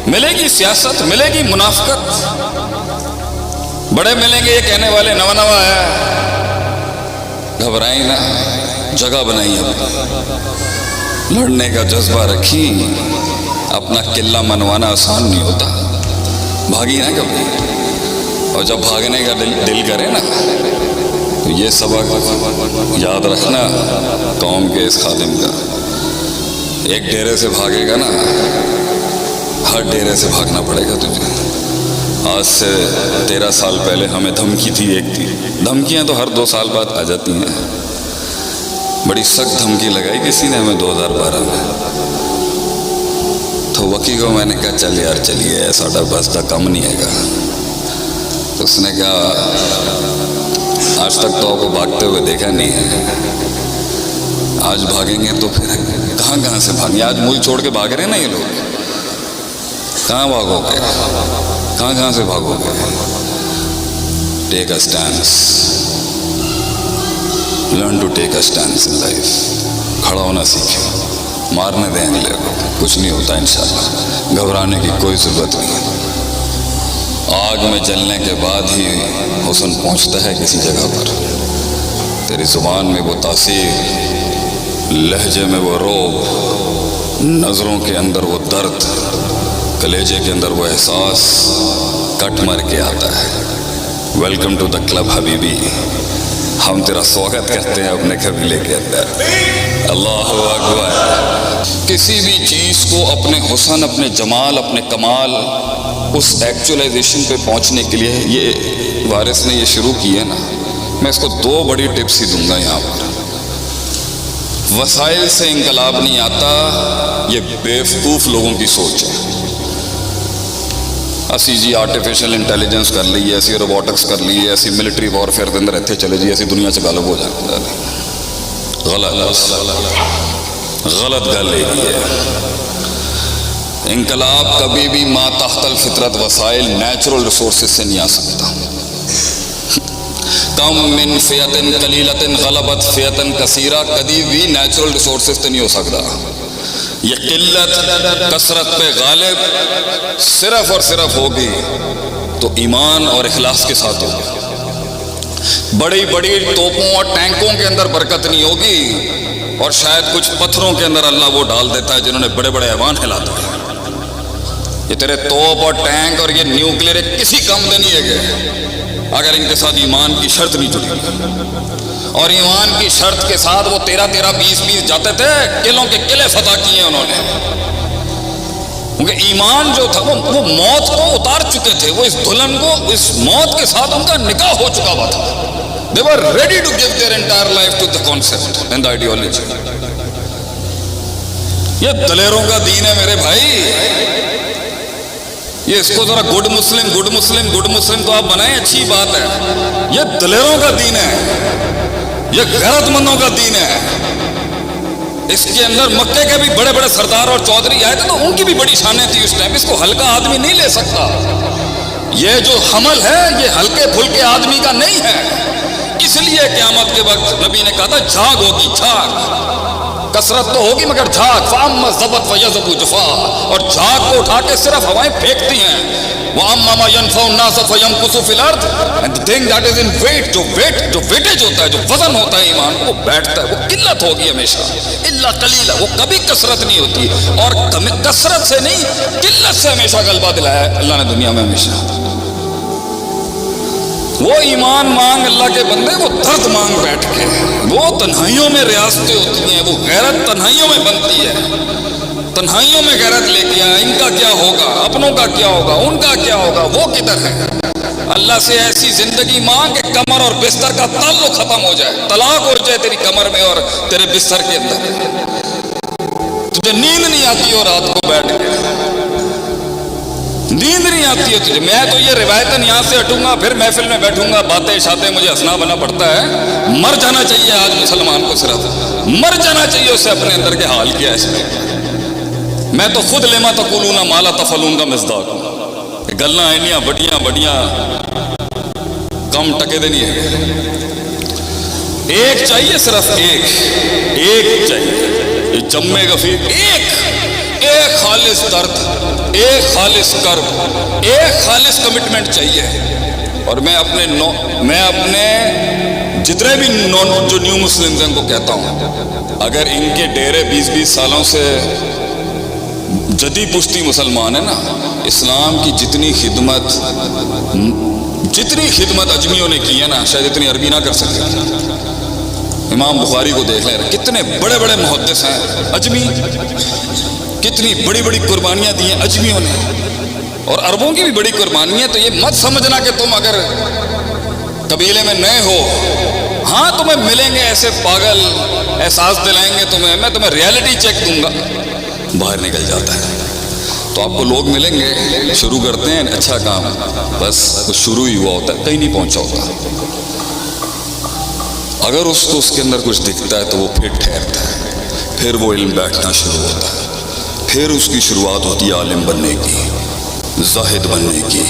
ملے گی سیاست، ملے گی منافقت، بڑے ملیں گے یہ کہنے والے نوا نوا آیا ہے، گھبرائیں نہ، جگہ بنائی اب، لڑنے کا جذبہ رکھی، اپنا قلعہ منوانا آسان نہیں ہوتا، بھاگی نہ کبھی، اور جب بھاگنے کا دل کرے نا تو یہ سبق یاد رکھنا قوم کے اس خادم کا، ایک ڈیرے سے بھاگے گا نا ہر ڈیرے سے بھاگنا پڑے گا تجھے۔ آج سے 13 سال پہلے ہمیں دھمکی تھی، ایک تھی، دھمکیاں تو ہر 2 سال بعد آ جاتی ہیں، بڑی سخت دھمکی لگائی کسی نے ہمیں 2012 میں، تو وکی کو میں نے کہا چل یار چلیے ساڈا بس دا کم نہیں ہے گا، تو اس نے کہا آج تک تو آپ کو بھاگتے ہوئے دیکھا نہیں ہے، آج بھاگیں گے تو پھر کہاں کہاں سے بھاگیں گے، آج ملک چھوڑ کے بھاگ رہے ہیں نا یہ لوگ، کہاں بھاگو گے، کہاں کہاں سے بھاگو گے؟ Take a stance, learn to take a stance in life, کھڑا ہونا سیکھیں، مارنے دیں اگلے کو، کچھ نہیں ہوتا انشاءاللہ، گھبرانے کی کوئی ضرورت نہیں، آگ میں جلنے کے بعد ہی حسن پہنچتا ہے کسی جگہ پر، تیری زبان میں وہ تاثیر، لہجے میں وہ روب، نظروں کے اندر وہ درد، کلیجے کے اندر وہ احساس کٹ مر کے آتا ہے۔ ویلکم ٹو دا کلب حبیبی، ہم تیرا سواگت کرتے ہیں اپنے قبیلے کے اندر، اللہ اکبر۔ کسی بھی چیز کو اپنے حسن، اپنے جمال، اپنے کمال، اس ایکچولائزیشن پہ پہنچنے کے لیے یہ وارث نے یہ شروع کی ہے نا، میں اس کو 2 بڑی ٹپس ہی دوں گا یہاں پر۔ وسائل سے انقلاب نہیں آتا، یہ بیوقوف لوگوں کی سوچ ہے۔ اسی جی آرٹیفیشل انٹیلیجنس کر لی ہے، اسی روبوٹکس کر لی ہے، اسی ملٹری وارفیئر کے اندر اتنے چلے جی، اسی دنیا سے غالب ہو جاتے ہیں، غلط گل ہے۔ انقلاب کبھی بھی ما تحت الفطرت وسائل، نیچرل ریسورسز سے نہیں آ سکتا۔ کم من فئۃ قلیلۃ غلبت فئۃ کثیرہ کبھی بھی نیچرل ریسورسز سے نہیں ہو سکتا۔ یہ قلت کثرت پہ غالب صرف اور صرف ہوگی تو ایمان اور اخلاص کے ساتھ ہوگی۔ بڑی بڑی توپوں اور ٹینکوں کے اندر برکت نہیں ہوگی، اور شاید کچھ پتھروں کے اندر اللہ وہ ڈال دیتا ہے جنہوں نے بڑے بڑے ایوان ہلا دیے۔ یہ تیرے توپ اور ٹینک اور یہ نیوکلیر کسی کم دے نہیں ہے گئے اگر ان کے ساتھ ایمان کی شرط نہیں جڑی، اور ایمان کی شرط کے ساتھ وہ 13 20 جاتے تھے، قلعوں کے قلعے فتح کیے انہوں نے، کیونکہ ایمان جو تھا وہ موت کو اتار چکے تھے، وہ اس دلہن کو، اس موت کے ساتھ ان کا نکاح ہو چکا ہوا تھا۔ They were ready to give their entire life to the concept and the ideology۔ یہ دلیروں کا دین ہے میرے بھائی، یہ اس کو ذرا گڈ مسلم تو آپ بنائیں، اچھی بات ہے، یہ دلیروں کا دین ہے، یہ غیرت مندوں کا دین ہے۔ اس کے اندر مکے کے بھی بڑے بڑے سردار اور چودھری آئے تھے تو ان کی بھی بڑی شانیں تھی اس ٹائم، اس کو ہلکا آدمی نہیں لے سکتا۔ یہ جو حمل ہے یہ ہلکے پھلکے آدمی کا نہیں ہے، اس لیے قیامت کے وقت نبی نے کہا تھا جھاگ ہوگی، جھاگ، کثرت تو ہوگی مگر جھاگ، فَأَمَّا الزَّبَتْ فَيَذْهَبُ جُفَاءً، اور جھاگ کو اٹھا کے صرف ہوائیں پھینکتی ہیں۔ وَأَمَّا مَا يَنْفَعُ النَّاسَ فَيَمْكُثُ فِي الْأَرْضِ، and the thing that is in weight، جو ویٹیج ہوتا ہے، جو وزن ہوتا ہے ایمان، وہ بیٹھتا ہے، وہ قلت ہوگی ہمیشہ، الا قلیلا، وہ کبھی کثرت نہیں ہوتی، اور کثرت سے نہیں قلت سے ہمیشہ غلبہ دلایا ہے اللہ نے دنیا میں ہمیشہ۔ وہ ایمان مانگ اللہ کے بندے، وہ درد مانگ بیٹھ کے، وہ تنہائیوں میں ریاستیں ہوتی ہیں، وہ غیرت تنہائیوں میں بنتی ہے، تنہائیوں میں غیرت لے کے آیا، ان کا کیا ہوگا، اپنوں کا کیا ہوگا، ان کا کیا ہوگا، وہ کدھر ہے؟ اللہ سے ایسی زندگی مانگ کہ کمر اور بستر کا تعلق ختم ہو جائے، طلاق ہو جائے تیری کمر میں اور تیرے بستر کے اندر، تجھے نیند نہیں آتی ہو رات کو بیٹھ کے، نیند نہیں آتی ہے تجھے۔ میں تو یہ روایتاً یہاں سے ہٹوں گا، پھر محفل میں بیٹھوں گا، باتیں شاتیں مجھے ہنسنا بنا پڑتا ہے۔ مر جانا چاہیے آج مسلمان کو، صرف مر جانا چاہیے اسے اپنے اندر کے حال کیا ہے اس میں۔ میں تو خود لما تقولون ما لا تفعلون کا مصداق ہوں، گلاں اینیاں بڑیاں کم ٹکے دے نہیں ہے۔ ایک چاہیے، صرف ایک چاہیے، یہ جمے غفیر ایک ایک خالص درد، ایک خالص کرب، ایک خالص کمٹمنٹ چاہیے. اور میں اپنے جتنے بھی جو نیو مسلمز ہیں ان کو کہتا ہوں، اگر ان کے ڈیرے 20 سالوں سے جدی پشتی مسلمان ہیں نا، اسلام کی جتنی خدمت اجمیوں نے کی ہے نا، شاید اتنی عربی نہ کر سکتے. امام بخاری کو دیکھ لیں، کتنے بڑے بڑے محدث ہیں اجمی، کتنی بڑی بڑی قربانیاں دی ہیں اجمیوں نے، اور عربوں کی بھی بڑی قربانیاں. تو یہ مت سمجھنا کہ تم اگر قبیلے میں نئے ہو، ہاں تمہیں ملیں گے ایسے پاگل، احساس دلائیں گے تمہیں، میں تمہیں ریالٹی چیک دوں گا. باہر نکل جاتا ہے تو آپ کو لوگ ملیں گے، شروع کرتے ہیں اچھا کام، بس کچھ شروع ہی ہوا ہوتا ہے، کہیں نہیں پہنچا ہوتا. اگر اس کو اس کے اندر کچھ دکھتا ہے تو وہ پھر ٹھہرتا ہے، پھر وہ علم بیٹھنا شروع ہوتا ہے، پھر اس کی شروعات ہوتی ہے عالم بننے کی، زاہد بننے کی،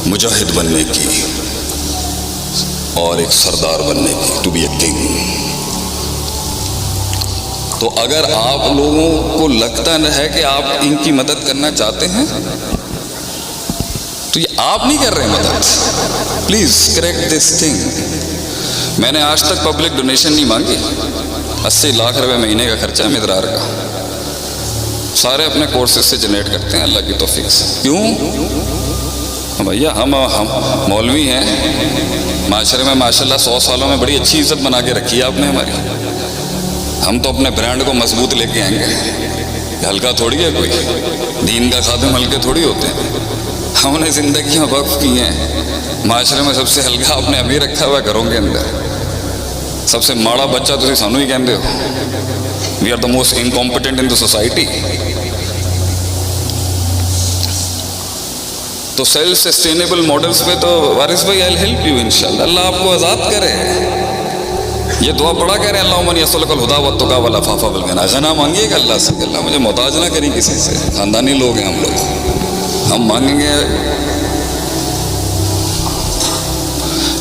مجاہد بننے کی، اور ایک سردار بننے کی، ٹو بی اے کنگ. تو اگر آپ لوگوں کو لگتا ہے کہ آپ ان کی مدد کرنا چاہتے ہیں تو یہ آپ نہیں کر رہے مدد. Please correct this thing. میں نے آج تک پبلک ڈونیشن نہیں مانگی. 80 لاکھ روپے مہینے کا خرچہ ہے مدرار کا، سارے اپنے کورسز سے جنریٹ کرتے ہیں اللہ کی توفیق سے. کیوں بھیا؟ ہم مولوی ہیں، معاشرے میں ماشاءاللہ 100 سالوں میں بڑی اچھی عزت بنا کے رکھی ہے آپ نے ہماری. ہم تو اپنے برانڈ کو مضبوط لے کے آئیں گے. ہلکا تھوڑی ہے کوئی، دین کا خادم ہلکے تھوڑی ہوتے ہیں. ہم نے زندگیاں وقف کی ہیں. معاشرے میں سب سے ہلکا آپ نے ابھی رکھا ہوا ہے گھروں کے اندر. سب سے ماڑا بچہ تسی سانو ہی کہندے ہو. We are the most incompetent in the society. تو سیلف سسٹینیبل ماڈلز پہ تو وارث بھائی آئی ہیلپ یو انشاءاللہ. اللہ آپ کو آزاد کرے. یہ دعا پڑھا کہہ رہے ہیں اللہم یسألک الہدی والتقی والعفاف والغنی. غنا مانگیے گا اللہ سے کہ اللہ مجھے محتاج نہ کریں کسی سے. خاندانی لوگ ہیں ہم لوگ، ہم مانگیں گے.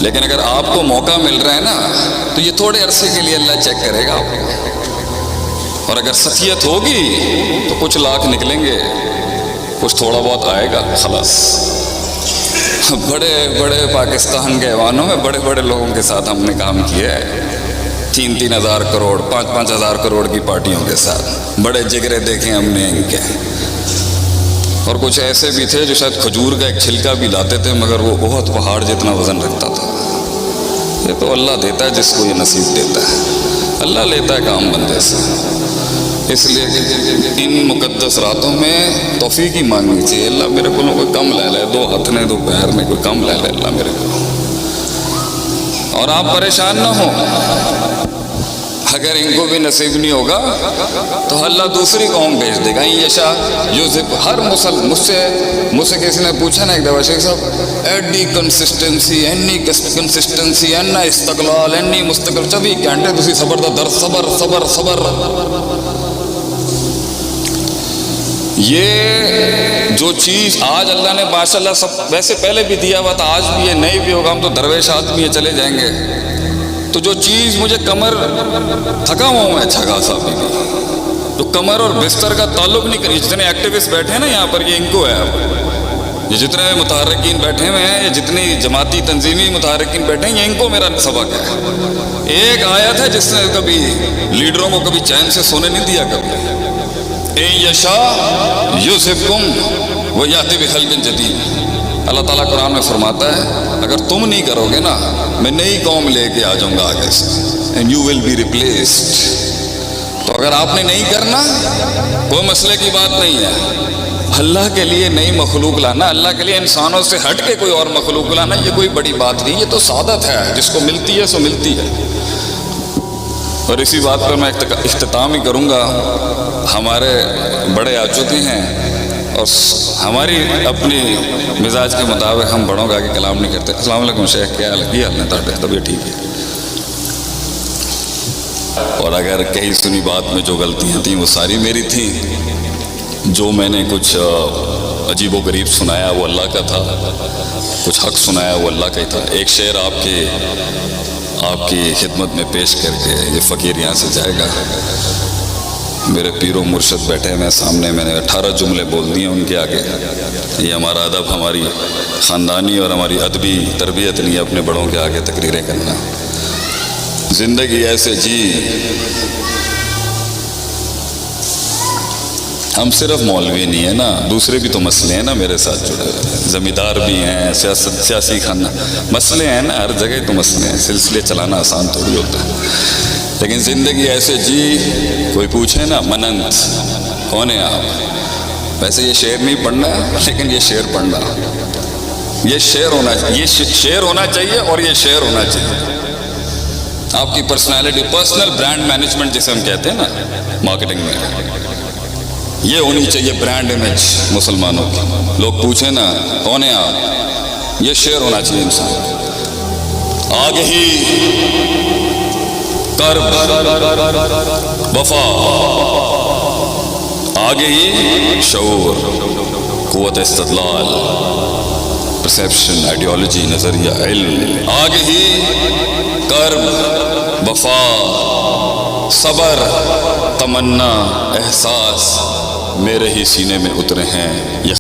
لیکن اگر آپ کو موقع مل رہا ہے نا تو یہ تھوڑے عرصے کے لیے اللہ چیک کرے گا آپ کو. اور اگر سخیت ہوگی تو کچھ لاکھ نکلیں گے، کچھ تھوڑا بہت آئے گا، خلاص. بڑے بڑے پاکستان کے ایوانوں میں بڑے بڑے لوگوں کے ساتھ ہم نے کام کیا ہے. 3-3 ہزار کروڑ 5-5 ہزار کروڑ کی پارٹیوں کے ساتھ بڑے جگرے دیکھے ہم نے ان کے. اور کچھ ایسے بھی تھے جو شاید کھجور کا ایک چھلکا بھی لاتے تھے مگر وہ بہت پہاڑ جتنا وزن رکھتا تھا. یہ تو اللہ دیتا ہے جس کو یہ نصیب دیتا ہے. اللہ لیتا ہے کام بندے سے. اس لیے ان مقدس راتوں میں توفیق ہی مانگنی چاہیے. اللہ میرے کو کوئی کم لے لے، 2 ہاتھ نے 2 پیر میں کوئی کم لے لے اللہ میرے کو. اور آپ پریشان نہ ہوں، اگر ان کو بھی نصیب نہیں ہوگا تو اللہ دوسری قوم بھیج دے گا. یشا یوزب. ہر مجھ سے کسی نے پوچھا نا ایک دفعہ، شیخ صاحب ایڈی کنسسٹنسی، اینی کنسسٹنسی، اینا استقلال، اینی مستقل. 24 گھنٹے تسی صبر دا در صبر صبر صبر. یہ جو چیز آج اللہ نے ماشاءاللہ سب ویسے پہلے بھی دیا ہوا تھا، آج بھی یہ نہیں بھی ہوگا. ہم تو درویش آدمی چلے جائیں گے. تو جو چیز مجھے کمر تھکا ہوا ہوں میں اچھا خاصا بھی، جو کمر اور بستر کا تعلق نہیں کری. جتنے ایکٹیوسٹ بیٹھے ہیں نا یہاں پر، یہ ان کو ہے. یہ جتنے متحرکین بیٹھے ہوئے ہیں، یہ جتنی جماعتی تنظیمی متحرکین بیٹھے ہیں، یہ ان کو میرا سبق ہے. ایک آیت ہے جس نے کبھی لیڈروں کو کبھی چین سے سونے نہیں دیا. کبھی اے یشا یذہبکم ویأتی بخلق جدید. اللہ تعالیٰ قرآن میں فرماتا ہے اگر تم نہیں کرو گے نا میں نئی قوم لے کے آ جاؤں گا آگے سے. And you will be replaced. تو اگر آپ نے نہیں کرنا کوئی مسئلے کی بات نہیں ہے. اللہ کے لیے نئی مخلوق لانا، اللہ کے لیے انسانوں سے ہٹ کے کوئی اور مخلوق لانا، یہ کوئی بڑی بات نہیں. یہ تو سعادت ہے، جس کو ملتی ہے سو ملتی ہے. اور اسی بات پر میں اختتام ہی کروں گا. ہمارے بڑے آ چکے ہیں اور ہماری اپنی مزاج کے مطابق ہم بڑوں کا آگے کلام نہیں کرتے. السلام علیکم شیخ، کیا حال ہے؟ طبیعت ٹھیک ہے. اور اگر کہیں سنی بات میں جو غلطیاں تھیں وہ ساری میری تھیں. جو میں نے کچھ عجیب و غریب سنایا وہ اللہ کا تھا، کچھ حق سنایا وہ اللہ کا ہی تھا. ایک شعر آپ کی خدمت میں پیش کر کے یہ فقیر یہاں سے جائے گا. میرے پیر و مرشد بیٹھے ہیں سامنے، میں نے 18 جملے بول دیے ان کے آگے. یہ ہمارا ادب، ہماری خاندانی اور ہماری ادبی تربیت نہیں ہے اپنے بڑوں کے آگے تقریریں کرنا. زندگی ایسے جی. ہم صرف مولوی نہیں ہیں نا، دوسرے بھی تو مسئلے ہیں نا میرے ساتھ جڑے ہوئے، زمیندار بھی ہیں، سیاسی خانہ، مسئلے ہیں نا، ہر جگہ تو مسئلے ہیں. سلسلے چلانا آسان تھوڑی ہوتا ہے. لیکن زندگی ایسے جی. کوئی پوچھے نا مننت کون ہے آپ، ویسے یہ شعر نہیں پڑھنا لیکن یہ شعر پڑھنا، یہ شعر ہونا چاہیے، یہ شعر ہونا چاہیے اور یہ شعر ہونا چاہیے. آپ کی پرسنالٹی، پرسنل برانڈ مینجمنٹ جسے ہم کہتے ہیں نا مارکیٹنگ میں، یہ ہونی چاہیے برانڈ امیج مسلمانوں کی. لوگ پوچھیں نا کون ہے آپ، یہ شعر ہونا چاہیے انسان. آگہی، کرب، وفا، آگہی، شعور، قوت استدلال، پرسیپشن، آئیڈیالوجی، نظریہ، علم. آگہی، کرب، وفا، صبر، تمنا، احساس میرے ہی سینے میں اترے ہیں.